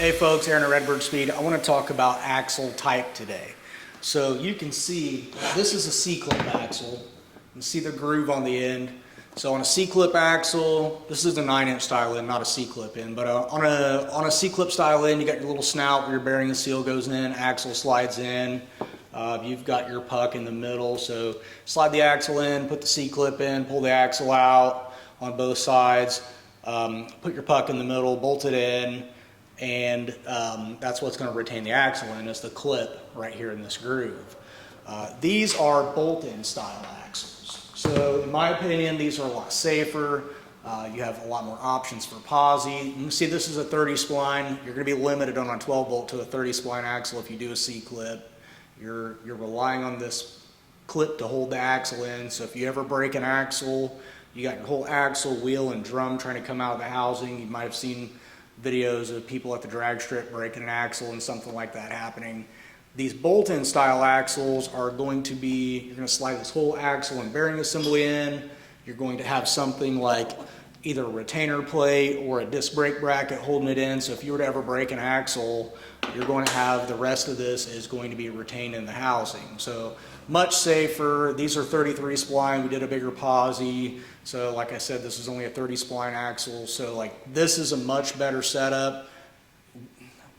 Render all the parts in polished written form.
Hey folks, Aaron at Redbird Speed. I want to talk about axle type today. So you can see this is a C-clip axle. You can see the groove on the end. So on a C-clip axle, this is a 9-inch style end, not a C-clip end, but on a C-clip style end, you got your little snout where your bearing and seal goes in, axle slides in. You've got your puck in the middle, so slide the axle in, put the C-clip in, pull the axle out on both sides, put your puck in the middle, bolt it in, and that's what's going to retain the axle in, is the clip right here in this groove. These are bolt-in style axles. So in my opinion, these are a lot safer. You have a lot more options for posi. You can see this is a 30 spline. You're going to be limited on a 12 bolt to a 30 spline axle if you do a C-clip. You're relying on this clip to hold the axle in. So if you ever break an axle, you got your whole axle, wheel, and drum trying to come out of the housing. You might have seen videos of people at the drag strip breaking an axle and something like that happening. These bolt-in style axles are going to be, you're going to slide this whole axle and bearing assembly in. You're going to have something like either a retainer plate or a disc brake bracket holding it in. So if you were to ever break an axle, you're going to have the rest of this is going to be retained in the housing. So much safer. These are 33 spline. We did a bigger posi. So like I said, this is only a 30 spline axle. So like this is a much better setup.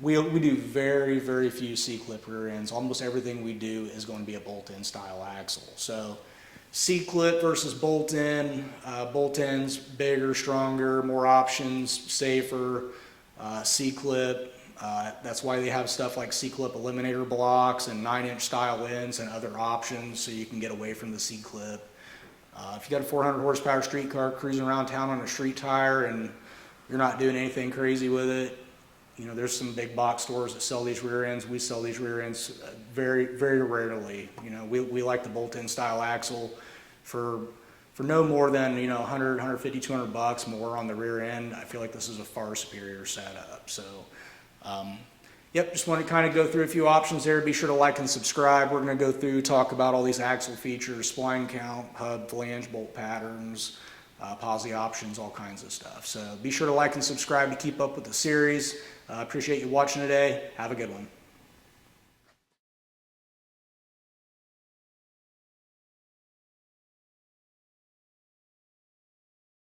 We do very, very few C-clip rear ends. Almost everything we do is going to be a bolt-in style axle. So C-clip versus bolt-in. Bolt-in's bigger, stronger, more options, safer. C-clip, that's why they have stuff like C-clip eliminator blocks and 9-inch style ends and other options so you can get away from the C-clip. If you got a 400 horsepower street car cruising around town on a street tire and you're not doing anything crazy with it, you know, there's some big box stores that sell these rear ends. We sell these rear ends very, very rarely. You know, we like the bolt-in style axle for no more than, you know, 100, 150, 200 bucks more on the rear end. I feel like this is a far superior setup. So, yep, just want to kind of go through a few options there. Be sure to like and subscribe. We're going to go through, talk about all these axle features, spline count, hub, flange, bolt patterns, posi options, all kinds of stuff. So be sure to like and subscribe to keep up with the series. Appreciate you watching today. Have a good one.